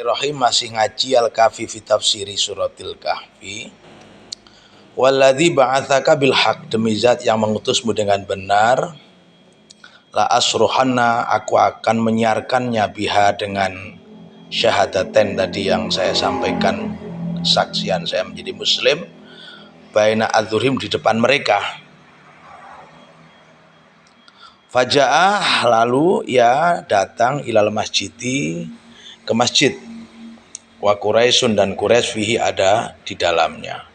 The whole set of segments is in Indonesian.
Rahim masih ngaji Al-Kahfi fi tafsiri suratil Kahfi. Walladzi ba'atsaka bil haq, demi zat yang mengutusmu dengan benar, la asruhanna, aku akan menyiarkannya biha dengan syahadaten tadi yang saya sampaikan, kesaksian saya menjadi muslim, baina adzurim, di depan mereka. Faja'ah, lalu ia datang ilal masjidi, ke masjid, wa Quraisyun, dan Quraisy fihi, ada di dalamnya.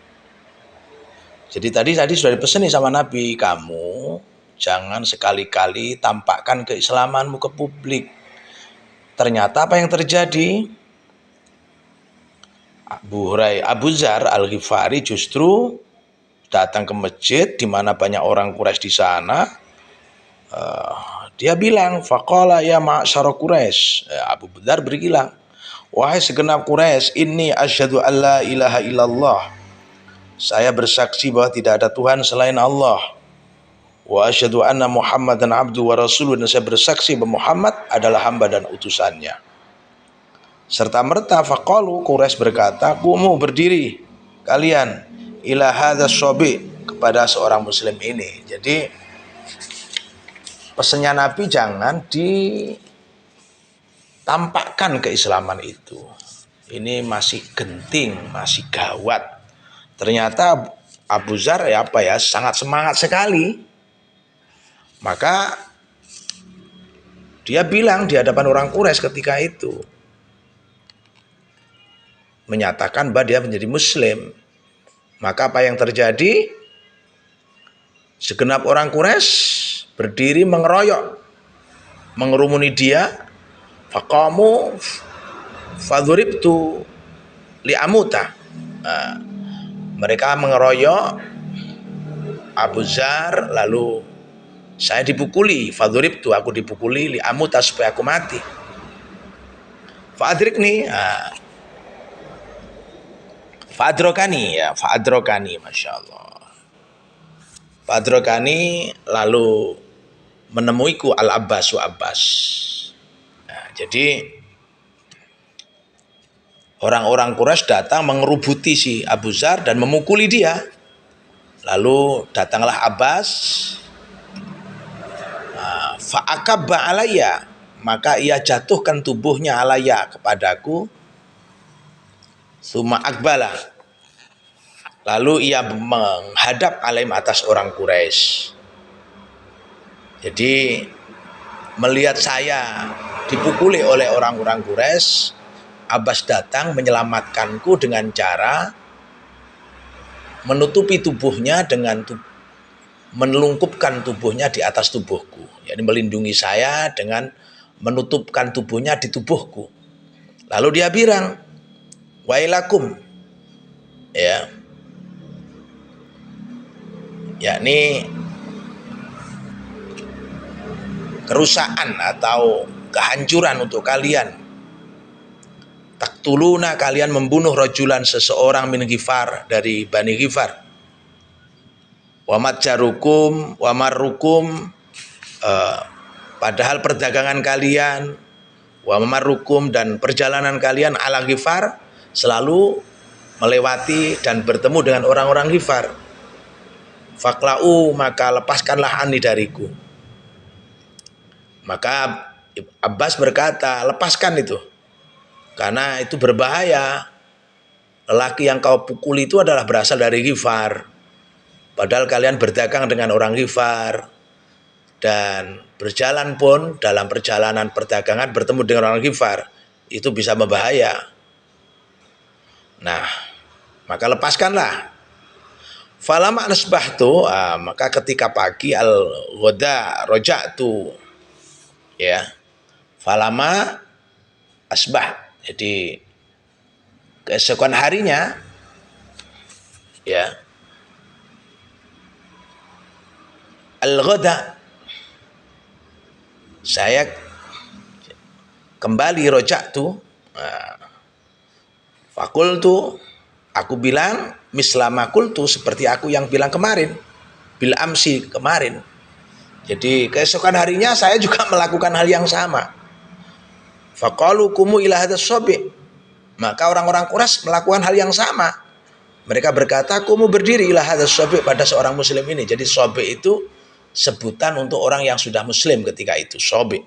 Jadi tadi sudah dipesan nih sama Nabi, kamu jangan sekali-kali tampakkan keislamanmu ke publik. Ternyata apa yang terjadi? Abu Dzar Al-Ghifari justru datang ke masjid di mana banyak orang Quraisy di sana. Dia bilang, faqala ya ma'syara Quraisy. Abu Dzar berbilang, wahai segenap Quraisy, inni asyhadu an la ilaha illallah. Saya bersaksi bahwa tidak ada Tuhan selain Allah. Wa asyhadu anna Muhammadan abdu wa rasuluh, dan saya bersaksi bahwa Muhammad adalah hamba dan utusannya. Serta merta faqalu, Quraisy berkata, kumu, berdiri kalian, ila hadzal syabi, kepada seorang muslim ini. Jadi pesannya Nabi jangan ditampakkan keislaman itu. Ini masih genting, masih gawat. Ternyata Abu Dzar sangat semangat sekali. Maka dia bilang di hadapan orang Quraisy ketika itu, menyatakan bahwa dia menjadi muslim. Maka apa yang terjadi? Segenap orang Quraisy berdiri mengeroyok, mengerumuni dia. Faqamu fadhuribtu li'amuta. Mereka mengeroyok Abu Dzar, lalu saya dipukuli. Fadhuribtu, aku dipukuli, li'amuta, supaya aku mati. Fa'adrikni, fa'adrokani, Masya Allah. Fa'adrokani, lalu menemuiku Al-Abbasu, Abbas. Jadi orang-orang Quraisy datang mengerubuti si Abu Dzar dan memukuli dia. Lalu datanglah Abbas, fa'akabba alayya, maka ia jatuhkan tubuhnya alayya, kepadaku. Summa akbala, lalu ia menghadap alaihim, atas orang Quraisy. Jadi melihat saya dipukuli oleh orang-orang Quraisy, Abbas datang menyelamatkanku dengan cara menutupi tubuhnya dengan menelungkupkan tubuhnya di atas tubuhku. Jadi melindungi saya dengan menutupkan tubuhnya di tubuhku. Lalu dia bilang, wailakum, yakni kerusakan atau kehancuran untuk kalian. Taktuluna, kalian membunuh rajulan, seseorang min Ghifar, dari Bani Ghifar. Wa matjarukum wa marrukum, padahal perdagangan kalian, wa marrukum, dan perjalanan kalian, ala Ghifar, selalu melewati dan bertemu dengan orang-orang Ghifar. Faqla'u, maka lepaskanlah ani dariku. Maka Abbas berkata, lepaskan itu, karena itu berbahaya. Lelaki yang kau pukul itu adalah berasal dari Ghifar. Padahal kalian berdagang dengan orang Ghifar. Dan berjalan pun, dalam perjalanan perdagangan bertemu dengan orang Ghifar, itu bisa membahaya. Nah, maka lepaskanlah. Falama nasbahtu, maka ketika pagi, al-ghoda roja'tu, falama asbah, jadi keesokan harinya, al-ghoda, saya kembali, roja'tu, fakultu, aku bilang, mislama kultu, seperti aku yang bilang kemarin, bil amsi, kemarin. Jadi keesokan harinya saya juga melakukan hal yang sama. Faqalu kumu ila hadzal syabi', Maka orang-orang Quraisy melakukan hal yang sama. Mereka berkata, "Kumu berdiri ila hadzal sobi," pada seorang muslim ini. Jadi sobi itu sebutan untuk orang yang sudah muslim ketika itu, sobi.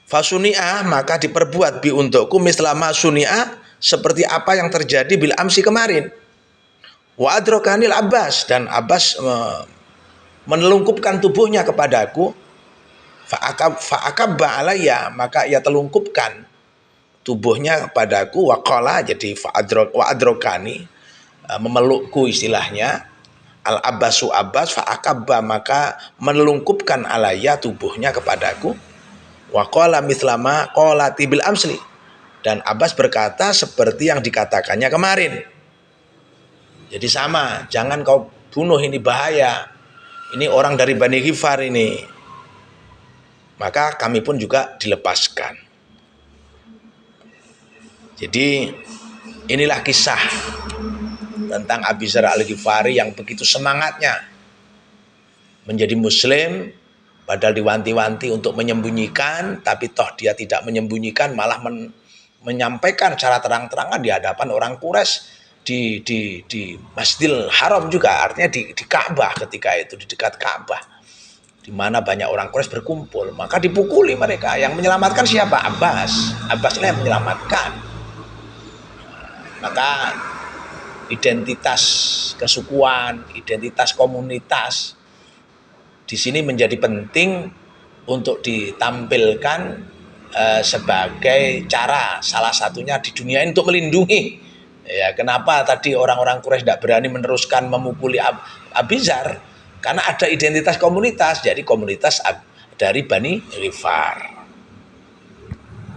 Fasuni'ah, maka diperbuat bi untukku mislama suni'ah, seperti apa yang terjadi bil amsi kemarin. Wa adrokanil Abbas, dan Abbas menelungkupkan tubuhnya kepadaku. Fa'akabba alayya, maka ia telungkupkan tubuhnya kepadaku. Waqala, jadi wa adrokani, memelukku istilahnya. Al Abbasu Abbas, fa'akabba, maka menelungkupkan alayya tubuhnya kepadaku. Waqala mithlama qalati bil amsli, dan Abbas berkata seperti yang dikatakannya kemarin. Jadi sama, jangan kau bunuh, ini bahaya. Ini orang dari Bani Ghifar ini. Maka kami pun juga dilepaskan. Jadi inilah kisah tentang Abi Dzar Al-Ghifari yang begitu semangatnya menjadi muslim, padahal diwanti-wanti untuk menyembunyikan, tapi toh dia tidak menyembunyikan, malah menyampaikan secara terang-terangan di hadapan orang Quraisy, di Masjidil Haram juga, artinya di Ka'bah ketika itu, di dekat Ka'bah, di mana banyak orang Quraisy berkumpul. Maka dipukuli mereka. Yang menyelamatkan siapa? Abbas. Abbas ini yang menyelamatkan. Maka identitas kesukuan, identitas komunitas di sini menjadi penting untuk ditampilkan sebagai cara, salah satunya di dunia ini untuk melindungi. Ya, kenapa tadi orang-orang Quraisy tidak berani meneruskan memukuli Abi Dzar? Karena ada identitas komunitas, jadi komunitas dari Bani Ghifar.